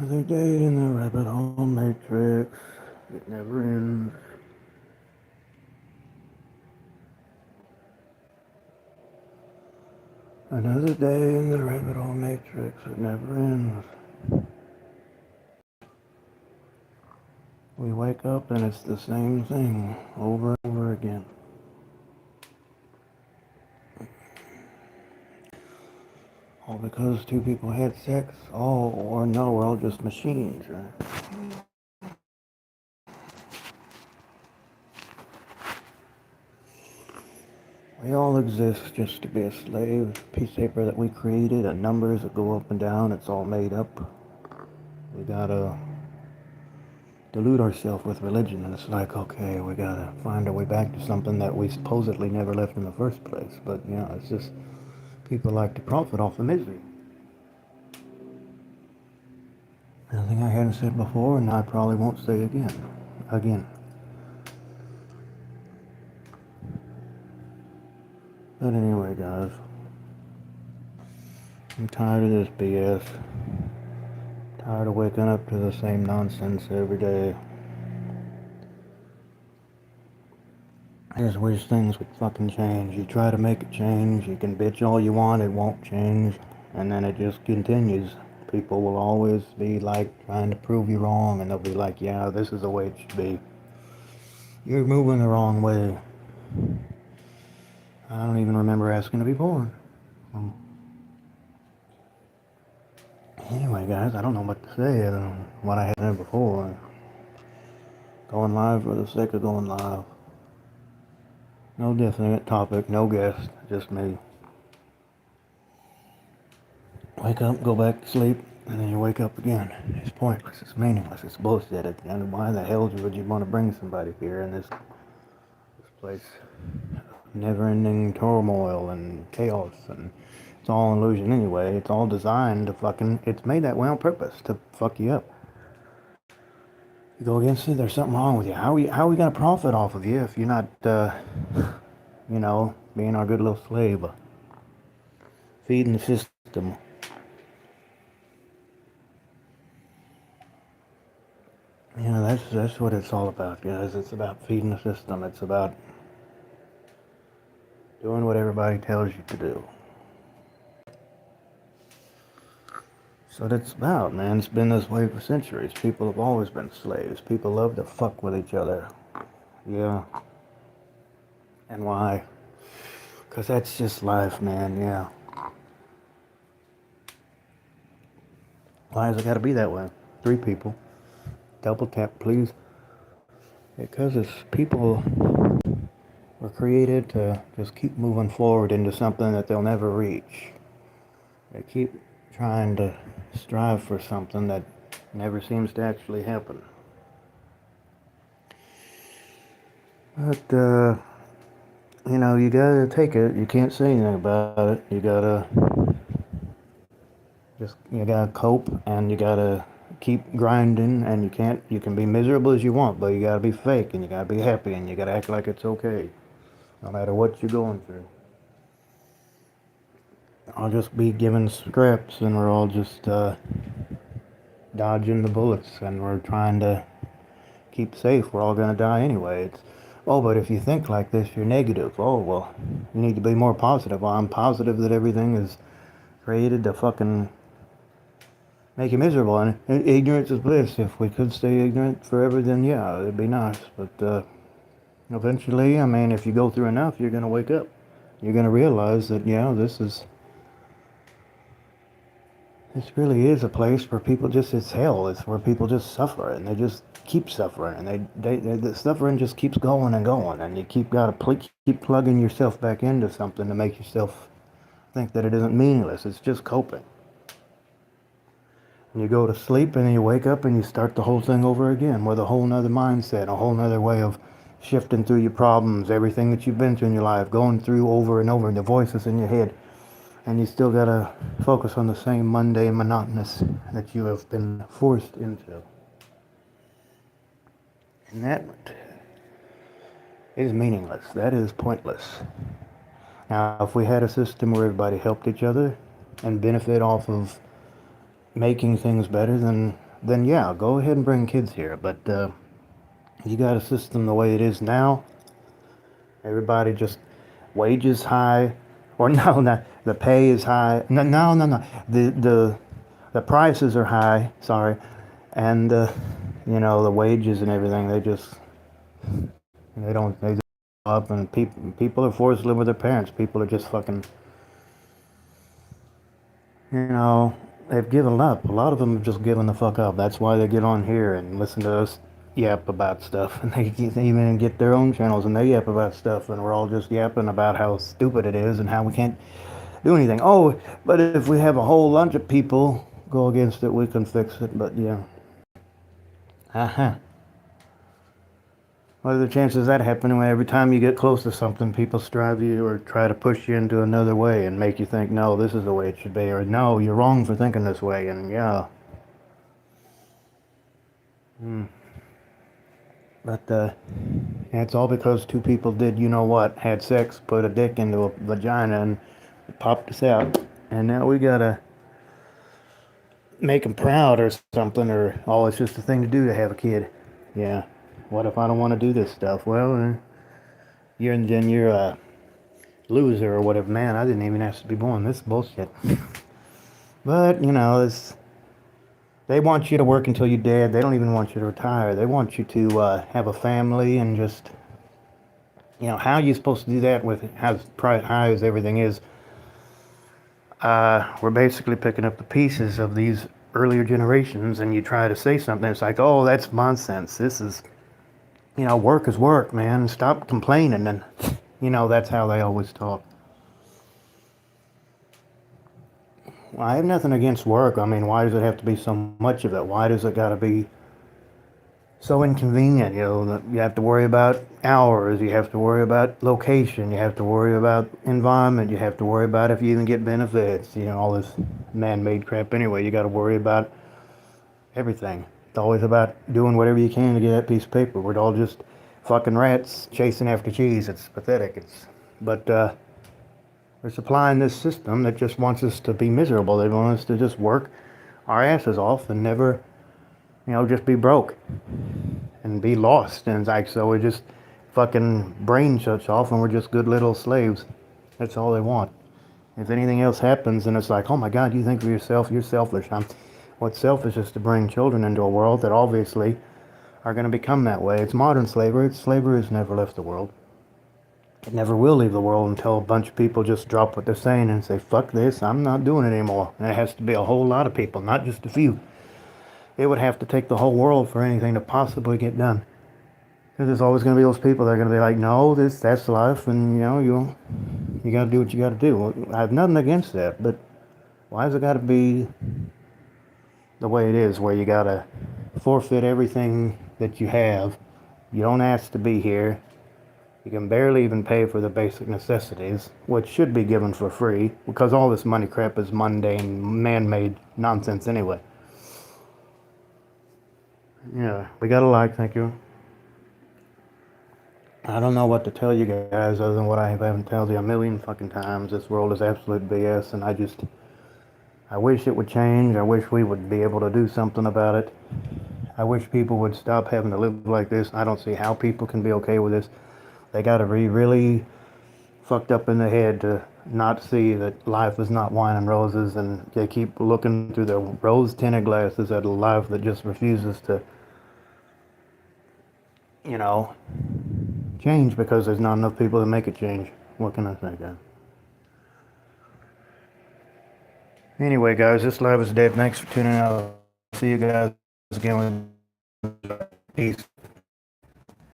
Another day in the rabbit hole matrix. It never ends. Another day in the rabbit hole matrix. It never ends. We wake up and it's the same thing over and over again. All because two people had sex. Oh, or no, we're all just machines, right? We all exist just to be a slave. A piece of paper that we created, and numbers that go up and down. It's all made up. We gotta delude ourselves with religion, and it's like, okay, we gotta find our way back to something that we supposedly never left in the first place. But yeah, it's just people like to profit off the misery. Nothing I hadn't said before, and I probably won't say again. Again. But anyway, guys, I'm tired of this BS. Tired of waking up to the same nonsense every day. I just wish things would fucking change. You try to make it change, you can bitch all you want, it won't change, and then it just continues. People will always be like trying to prove you wrong, and they'll be like, yeah, this is the way it should be. You're moving the wrong way. I don't even remember asking to be born. Anyway, guys, I don't know what to say other than what I had said before. Going live for the sake of going live. No definite topic, no guest, just me. Wake up, go back to sleep, and then you wake up again. It's pointless, it's meaningless, it's bullshit at the end. Why the hell would you want to bring somebody here in this place? Never-ending turmoil and chaos, and it's all an illusion anyway. It's all designed to fucking, it's made that way on purpose, to fuck you up. You go against it, there's something wrong with you. How are we gonna profit off of you if you're not, being our good little slave? Feeding the system. Yeah, that's what it's all about, guys. It's about feeding the system. It's about doing what everybody tells you to do. So that's about, man. It's been this way for centuries. People have always been slaves. People love to fuck with each other. Yeah. And why? Because that's just life, man. Yeah. Why has it got to be that way? Three people. Double tap, please. Because it's people were created to just keep moving forward into something that they'll never reach. They keep trying to strive for something that never seems to actually happen. But, you gotta take it. You can't say anything about it. You gotta cope, and you gotta keep grinding, and you can be miserable as you want, but you gotta be fake, and you gotta be happy, and you gotta act like it's okay, no matter what you're going through. I'll just be given scripts, and we're all just, dodging the bullets, and we're trying to keep safe. We're all gonna die anyway. Oh, but if you think like this, you're negative. Oh, well, you need to be more positive. Well, I'm positive that everything is created to fucking make you miserable. And ignorance is bliss. If we could stay ignorant forever, then yeah, it'd be nice. But eventually, I mean, if you go through enough, you're gonna wake up. You're gonna realize that, yeah, this really is a place where people just, it's hell. It's where people just suffer, and they just keep suffering, and the suffering just keeps going and going, and you keep plugging yourself back into something to make yourself think that it isn't meaningless. It's just coping. And you go to sleep, and then you wake up, and you start the whole thing over again with a whole nother mindset, a whole nother way of shifting through your problems, everything that you've been through in your life, going through over and over, and the voices in your head. And you still gotta focus on the same mundane monotonous that you have been forced into. And that is meaningless. That is pointless. Now, if we had a system where everybody helped each other and benefit off of making things better, then then yeah, go ahead and bring kids here. But you got a system the way it is now. Everybody just wages high, or no, no, the pay is high. No, no, no, no. The prices are high. Sorry, and the wages and everything. They just up, and people are forced to live with their parents. People are just fucking, you know, they've given up. A lot of them have just given the fuck up. That's why they get on here and listen to us yap about stuff. And they even get their own channels and they yap about stuff. And we're all just yapping about how stupid it is and how we can't do anything. Oh, but if we have a whole bunch of people go against it, we can fix it. But yeah. Uh-huh. What are the chances of that happening when every time you get close to something, people strive you or try to push you into another way and make you think, no, this is the way it should be, or no, you're wrong for thinking this way, and yeah. But it's all because two people did, you know what, had sex, put a dick into a vagina, and popped us out. And now we gotta make them proud or something, or, oh, it's just a thing to do to have a kid. Yeah. What if I don't want to do this stuff? Well, you're a loser or whatever. Man, I didn't even ask to be born. This is bullshit. But, they want you to work until you're dead. They don't even want you to retire. They want you to have a family and just, how are you supposed to do that with how high as everything is? We're basically picking up the pieces of these earlier generations, and you try to say something, it's like, oh, that's nonsense. This is, work is work, man. Stop complaining. And, that's how they always talk. Well, I have nothing against work. I mean, why does it have to be so much of it? Why does it got to be so inconvenient? That you have to worry about hours, you have to worry about location, you have to worry about environment, you have to worry about if you even get benefits, all this man-made crap anyway. You got to worry about everything. It's always about doing whatever you can to get that piece of paper. We're all just fucking rats chasing after cheese. It's pathetic. But we're supplying this system that just wants us to be miserable. They want us to just work our asses off and never, just be broke and be lost. And it's like, so we just fucking brain shuts off and we're just good little slaves. That's all they want. If anything else happens and it's like, oh my God, you think for yourself, you're selfish. What's selfish is to bring children into a world that obviously are going to become that way. It's modern slavery. Slavery has never left the world. It never will leave the world until a bunch of people just drop what they're saying and say, fuck this, I'm not doing it anymore. And it has to be a whole lot of people, not just a few. It would have to take the whole world for anything to possibly get done. Because there's always going to be those people that are going to be like, no, that's life, and you got to do what you got to do. Well, I have nothing against that, but why has it got to be the way it is, where you got to forfeit everything that you have? You don't ask to be here. You can barely even pay for the basic necessities, which should be given for free, because all this money crap is mundane, man-made nonsense anyway. Yeah, we got a like, thank you. I don't know what to tell you guys other than what I haven't told you a million fucking times. This world is absolute BS, and I wish it would change. I wish we would be able to do something about it. I wish people would stop having to live like this. I don't see how people can be okay with this. They got to be really fucked up in the head to not see that life is not wine and roses, and they keep looking through their rose-tinted glasses at a life that just refuses to, change, because there's not enough people to make it change. What can I say, guys? Anyway, guys, this live is dead. Thanks for tuning out. See you guys again with peace.